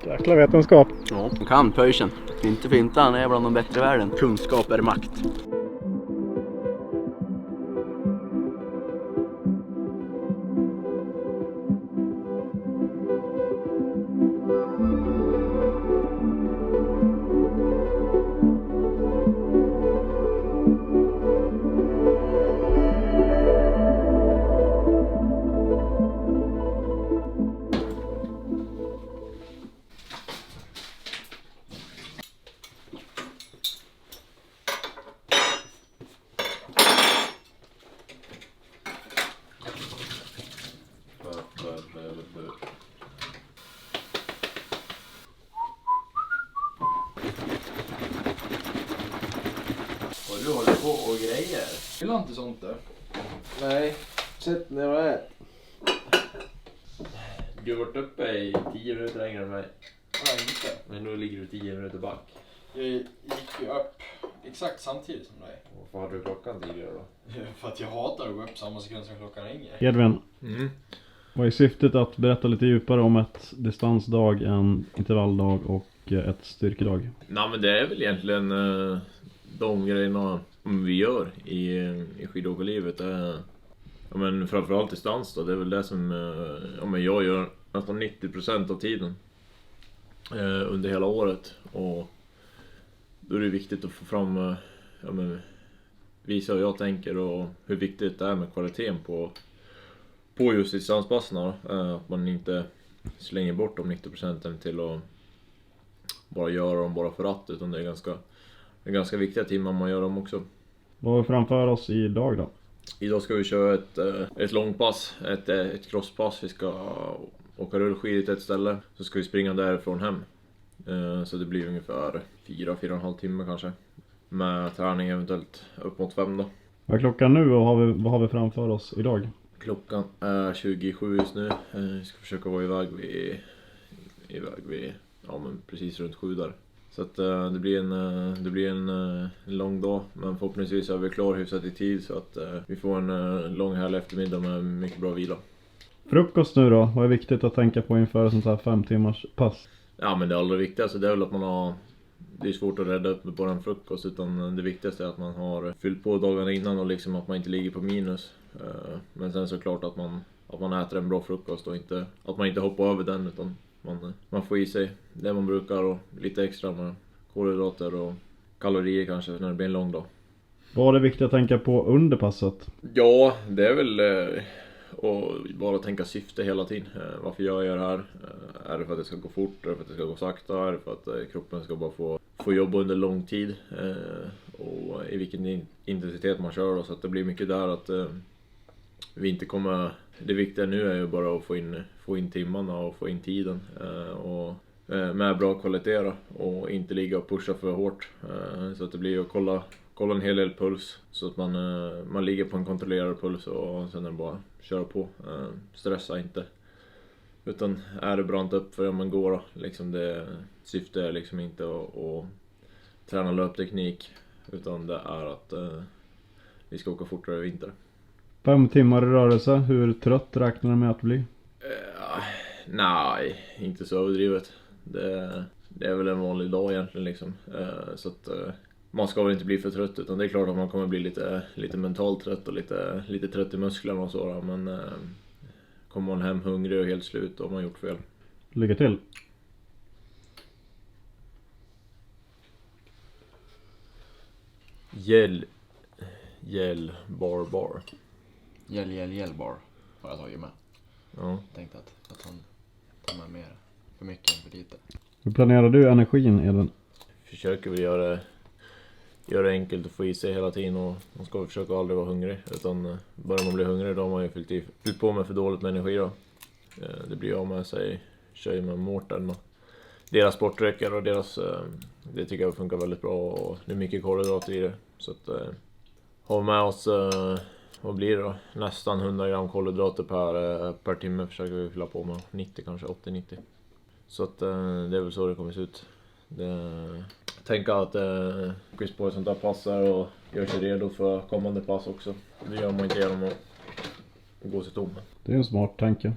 Jäkla vetenskap. Ja, han kan Pöjsen. Inte finta, han är bland de bättre i världen. Kunskap är makt. Och du håller på och grejer. Vill inte sånt där? Nej, sätt ner och ät. Du har varit uppe i 10 minuter längre än mig. Nej, inte. Men nu ligger du 10 minuter back. Jag gick ju upp exakt samtidigt som dig. Varför hade du klockan tidigare då? För att jag hatar att gå upp samma sekund som klockan ringer. Edvin, vad är syftet att berätta lite djupare om ett distansdag, en intervalldag och ett styrkedag? Nej, men det är väl egentligen de grejerna vi gör i skidåkarlivet. Ja, men framförallt distans då. Det är väl det som men jag gör nästan 90% av tiden under hela året. Och då är det viktigt att få fram visa hur jag tänker och hur viktigt det är med kvaliteten på just distanspassarna. Att man inte slänger bort de 90% till att bara göra dem bara för att, utan det är ganska viktiga timmar man gör dem också. Vad har vi framför oss idag då? Idag ska vi köra ett långpass, ett crosspass. Vi ska åka rullskid till ett ställe, så ska vi springa därifrån hem. Så det blir ungefär 4,5 timmar kanske. Med träning eventuellt upp mot 5 då. Vad är klockan nu och vad har vi framför oss idag? Klockan är 27 just nu. Vi ska försöka vara iväg vid men precis runt 7 där. Så att det blir en lång dag, men förhoppningsvis är vi klar hyfsat i tid så att vi får en lång härlig eftermiddag med mycket bra vila. Frukost nu då, vad är viktigt att tänka på inför sånt här 5 timmars pass? Ja, men det allra viktigaste det är väl att man har, det är svårt att rädda upp på en frukost, utan det viktigaste är att man har fyllt på dagarna innan och liksom att man inte ligger på minus. Men sen såklart att man äter en bra frukost och inte, att man inte hoppar över den, utan man får i sig det man brukar och lite extra med kolhydrater och kalorier kanske när det blir en lång dag. Vad är det viktigt att tänka på under passet? Ja, det är väl att bara tänka syfte hela tiden. Varför gör jag det här? Är det för att det ska gå fort? Är det för att det ska gå sakta? Är det för att kroppen ska bara få jobba under lång tid? Och i vilken intensitet man kör då, så att det blir mycket där att vi inte kommer. Det viktiga nu är ju bara att få in timmarna och få in tiden och med bra kvalitet då, och inte ligga och pusha för hårt, så att det blir att kolla en hel del puls så att man ligger på en kontrollerad puls och sen är det bara köra på, stressa inte, utan är det brant upp för man går då, liksom det syfte är liksom inte att träna löpteknik, utan det är att vi ska åka fortare i vinter. 5 timmar i rörelse, hur trött räknar du med att bli? Nej, inte så överdrivet. Det är väl en vanlig dag egentligen liksom. Så att man ska väl inte bli för trött, utan det är klart att man kommer bli lite mentalt trött och lite trött i musklerna och så. Men kommer man hem hungrig och helt slut och man gjort fel. Lycka till! Gel bar. Gel bar har jag tagit med. Ja. Tänkte att han tar med mer. För mycket än för lite. Hur planerar du energin, Edvin? Försöker vi göra det enkelt att få i sig hela tiden, och man ska försöka aldrig vara hungrig, utan börjar man bli hungrig då har man ju fyllt på med för dåligt med energi då. Det blir av med sig tjej med Mårten och deras sportdrycker och deras, det tycker jag funkar väldigt bra, och det är mycket kolhydrater i det, så att ha med oss vad blir det då? Nästan 100 gram kolhydrater per timme försöker vi fylla på med, 90 kanske, 80-90. Så att det är väl så det kommer se ut. Tänka att Chris på ett sånt där passar och gör sig redo för kommande pass också. Det gör man inte genom att gå sig tom. Det är en smart tanke.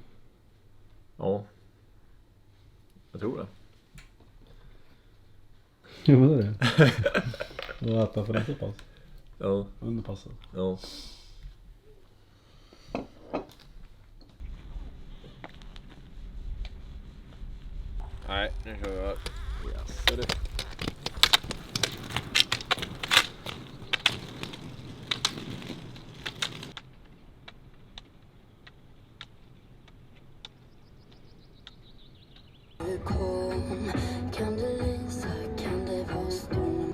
Ja. Jag tror det. Jo, det är det. Vad äta för nästa pass? Ja. Under passet. Ja. Nej, nu kör vi här. Yes, är det. Kan du lysa, kan det vara stund?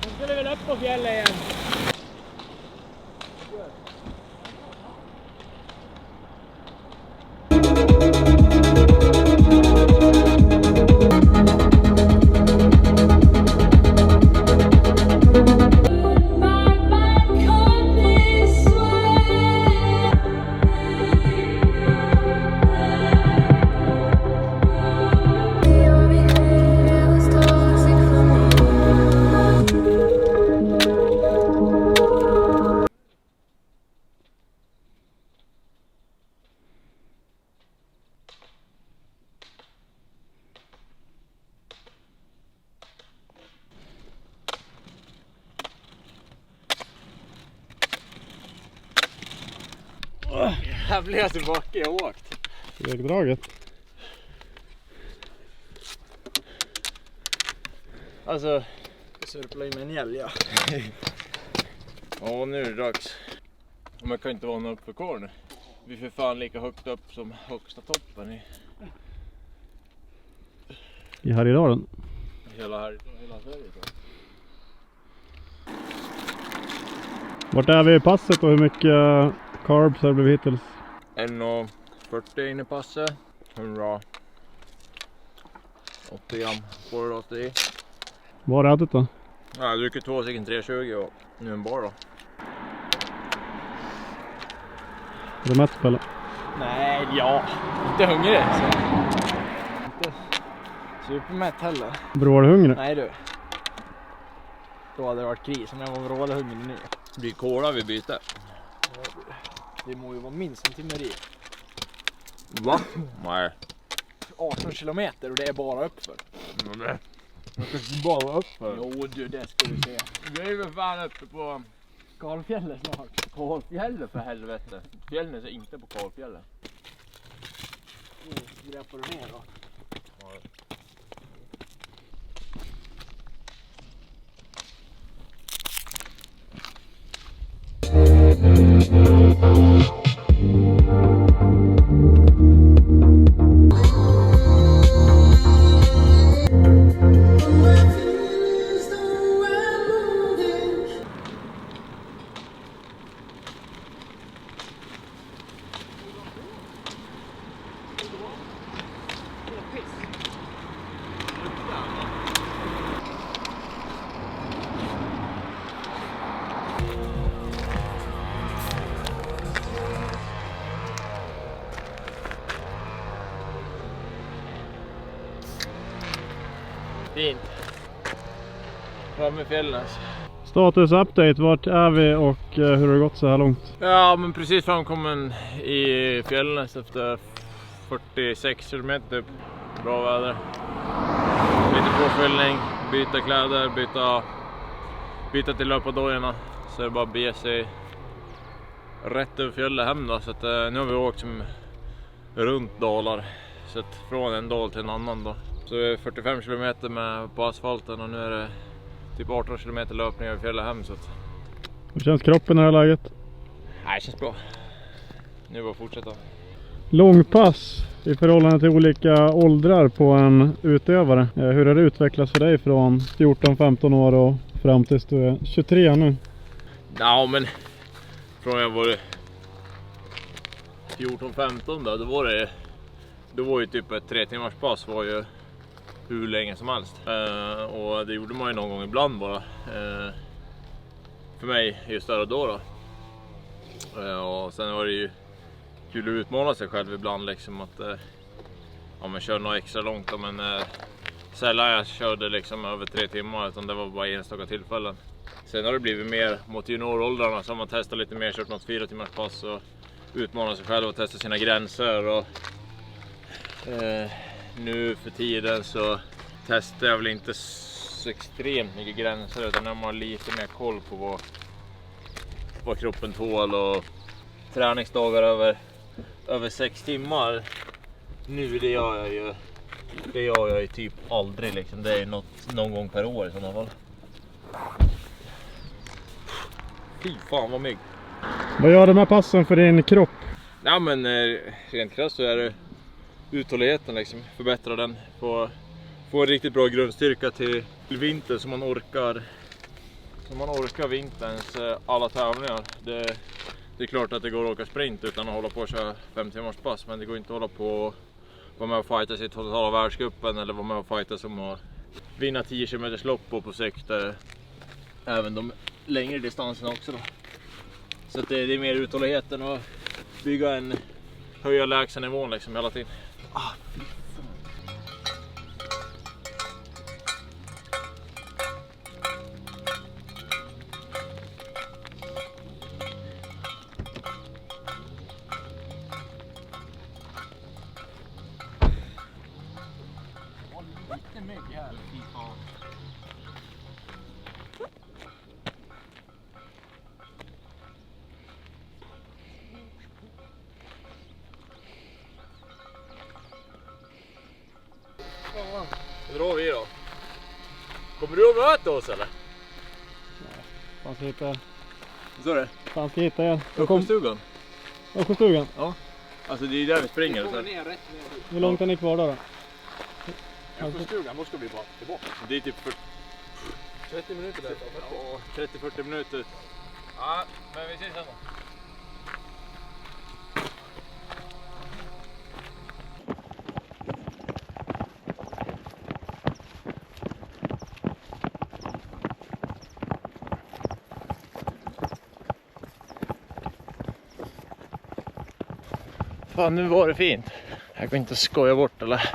Nu ska vi väl upp på fjället igen. Jävligaste backe jag åkt. Vägdraget. Alltså, jag sörplar in med en älg. Ja, nu är det dags. Man kan inte vara någon uppför kvar nu. Vi är för fan lika högt upp som högsta toppen i I Härjedalen. hela Sverige. Vart är vi i passet och hur mycket carbs har det blivit hittills? 1,40 in i passet. 180 gram kolhydrater i. Vad har du ätit då? Ja, jag dricker 2 stycken 320 och nu en bar då. Är du mätt Pelle? Nej, ja. Inte hungrig. Så. Inte supermätt heller. Vrålhungrig? Nej du. Då hade det varit kris om jag var vrålhungrig nu. Det blir kola vid byte. Det må ju vara minst en timme i. Va? Nej. 18 kilometer och det är bara uppför. Nej. Bara uppför? Jo du, det ska du se. Vi är väl fan uppe på Kalfjället snart. Kalfjället för helvete. Fjällen är inte på Kalfjället. Greppar du ner då? Fint. Fram med fjällen. Status update, vart är vi och hur har det gått så här långt? Ja, men precis framkommen i fjällen efter 46 km typ. Bra väder. Lite påfyllning, byta kläder, byta till löpardojorna. Så det är bara att bege sig rätt över fjället hem då. Så att, nu har vi åkt som runt dalar. Så att från en dal till en annan då. Så det är 45 km med på asfalten och nu är det typ 18 km löpning över fjället hem. Så att... Hur känns kroppen i det här läget? Nej, det känns bra. Nu bara fortsätta. Långpass i förhållande till olika åldrar på en utövare. Hur har det utvecklats för dig från 14-15 år och fram tills du är 23 nu? Ja, men från jag var 14-15 då var ju typ ett 3 timmars pass var ju hur länge som helst. Och det gjorde man ju någon gång ibland bara. För mig just där och då. Och sen var det ju kul att utmana sig själv ibland liksom att ja, men köra något extra långt. Men sällan jag körde liksom över 3 timmar, utan det var bara enstaka tillfällen. Sen har det blivit mer mot junioråldrarna, så man testar lite mer, kört något 4 timmars pass och utmanar sig själv och testar sina gränser. Och nu för tiden så testar jag väl inte så extremt mycket gränser, utan när man har lite mer koll på vad kroppen tål, och träningsdagar över 6 timmar. Nu det gör jag ju typ aldrig liksom. Det är någon gång per år i sådana fall. Fy fan vad mygg. Vad gör de här passen för din kropp? Ja, men rent krasst så är det uthålligheten liksom. Förbättra den. Få en riktigt bra grundstyrka till vintern, så man orkar vinterns alla tävlingar. Det är klart att det går att åka sprint utan att hålla på och köra 5 timmars pass, men det går inte att hålla på och vara med och fighta sig i totala världscupen, eller vara med och fighta som att vinna 10 km lopp på sikt. Även de längre distanserna också då. Så att det är mer uthålligheten och höja lägstanivån liksom hela tiden. Fy fan. Lite mygg här. Då drar vi då. Kommer du att möta oss eller? Fan ska hitta, Så är det. fan ska hitta igen. Uppstugan? Åkerstugan. Ja. Alltså det är där vi springer. Kommer ner rätt ner dit. Hur långt är ni kvar då? Uppstugan, då ska vi bara tillbaka. Det är typ 30 minuter där. Ja, 30-40 minuter. Ja, men vi ses sen då. Fan, nu var det fint. Jag går inte att skoja bort eller.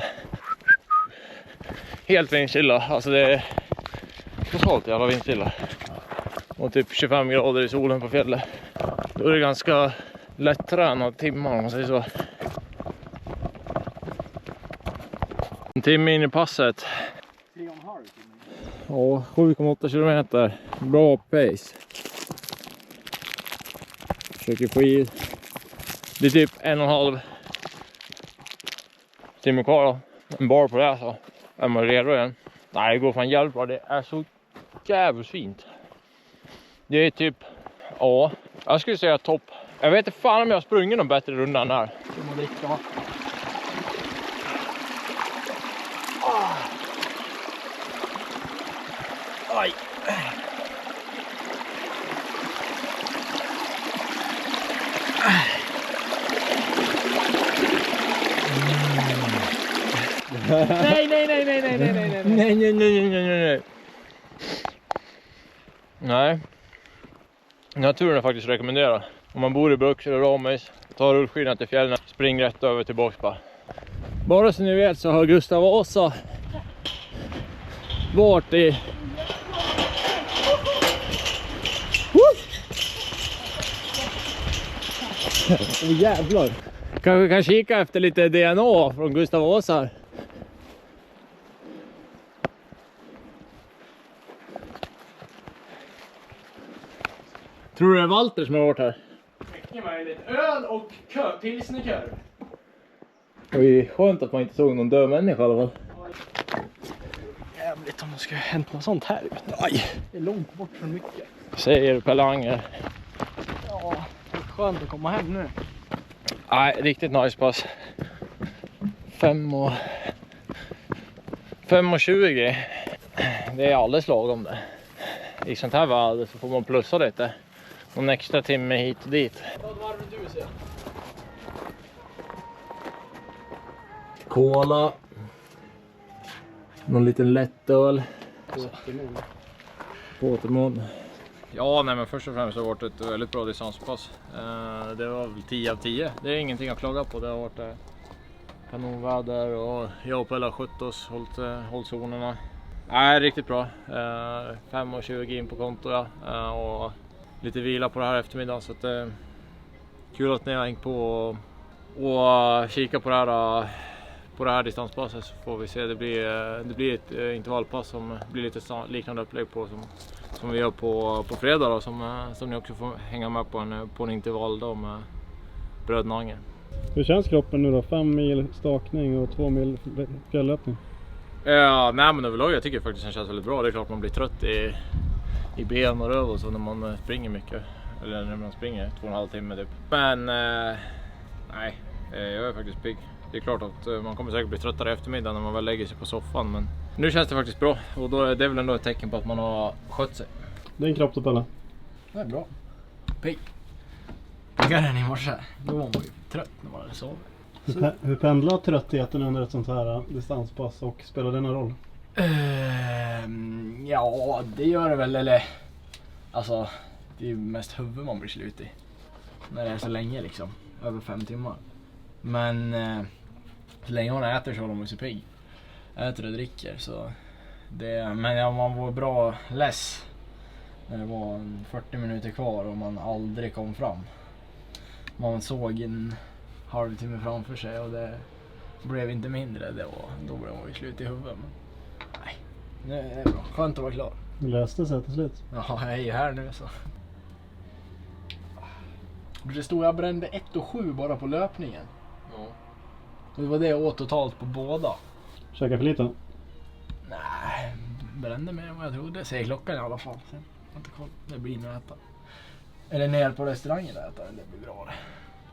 Helt vindstilla. Alltså det är totalt jävla vindstilla. Och typ 25 grader i solen på fjället. Då är det ganska lättränad timmar om man säger så. En timme in i passet. 3,5 timmar. Ja, 7,8 kilometer. Bra pace. Försöker få i. Det är typ 1,5 timme kvar då. En bar på det så. Är man redo igen? Nej, det går fan jävligt bra. Det är så jävligt fint. Det är typ, ja, jag skulle säga topp. Jag vet inte fan om jag har sprungit någon bättre runda än här. Ska man dricka vatten? Aj. Nej. Nej. Naturen är faktiskt rekommenderad. Om man bor i Brux eller Ramöis, ta rullskidan till fjällen, spring rätt över till Boxba. Bara så ni vet så har Gustav Vasa varit i... Åh jävlar. Kanske kan kika efter lite DNA från Gustav Vasa. Tror du det är Walter som har varit här? Mycket möjligt. Öl och pilsnerkör. Oj, skönt att man inte såg någon död människa i alla fall. Jävligt om det ska hänt något sånt här. Aj. Det är långt bort från mycket. Säger Per Langer. Ja, det är skönt att komma hem nu. Nej, riktigt nice pass. 5:20. Det är alldeles lagom det. I sånt här väder så får man plussa lite. Någon extra timme hit och dit. Vad varv du ser? Cola. Någon liten lättöl. Återmål. Ja, nej, men först och främst har det varit ett väldigt bra distanspass. Det var väl 10 av 10. Det är ingenting att klaga på. Det har varit kanonväder och jag och Pelle har skött oss, hållit zonerna. Nej, riktigt bra. 5:20 in på konto, ja. Och lite vila på det här eftermiddagen, så att kul att ni har hängt på och kika på det här distanspasset, så får vi se. Det blir ett intervallpass som blir lite liknande upplägg på som vi gör på fredag då, som ni också får hänga med på en intervall då med bröderna Anger. Hur känns kroppen nu då? 5 mil stakning och 2 mil fjällöpning? Ja, nej, men överlag jag tycker faktiskt det känns väldigt bra. Det är klart man blir trött i ben och röv och så när man springer mycket. Eller när man springer 2,5 timmar typ. Men nej, jag är faktiskt pigg. Det är klart att man kommer säkert bli tröttare i eftermiddag när man väl lägger sig på soffan. Men nu känns det faktiskt bra. Och då är det väl ändå ett tecken på att man har skött sig. Din kropp då, Pelle? Det är bra. Pigg. Piggare än i morse. Då var man ju trött när man hade sovit. Hur pendlar tröttheten under ett sånt här distanspass och spelar det någon roll? Ja, det gör det väl. Eller alltså, det är ju mest huvud man blir slut i. När det är så länge liksom. Över 5 timmar. Men så länge man äter så håller man sig pigg. Äter och dricker så det. Men ja, man var bra less när det var 40 minuter kvar och man aldrig kom fram. Man såg en halvtimme framför sig och det blev inte mindre. Då blev man ju slut i huvudet. Men nej, nu är det bra. Skönt att vara klar. Det löste sig till slut. Ja, jag är ju här nu så. Det stod jag brände 1,7 bara på löpningen. Ja. Och det var det jag åt totalt på båda. Käka för lite? Nej, brände mer än vad jag trodde. Säger klockan i alla fall. Sen, inte koll. Det blir nog äta. Eller ner på restaurangen och äta. Det blir bra det.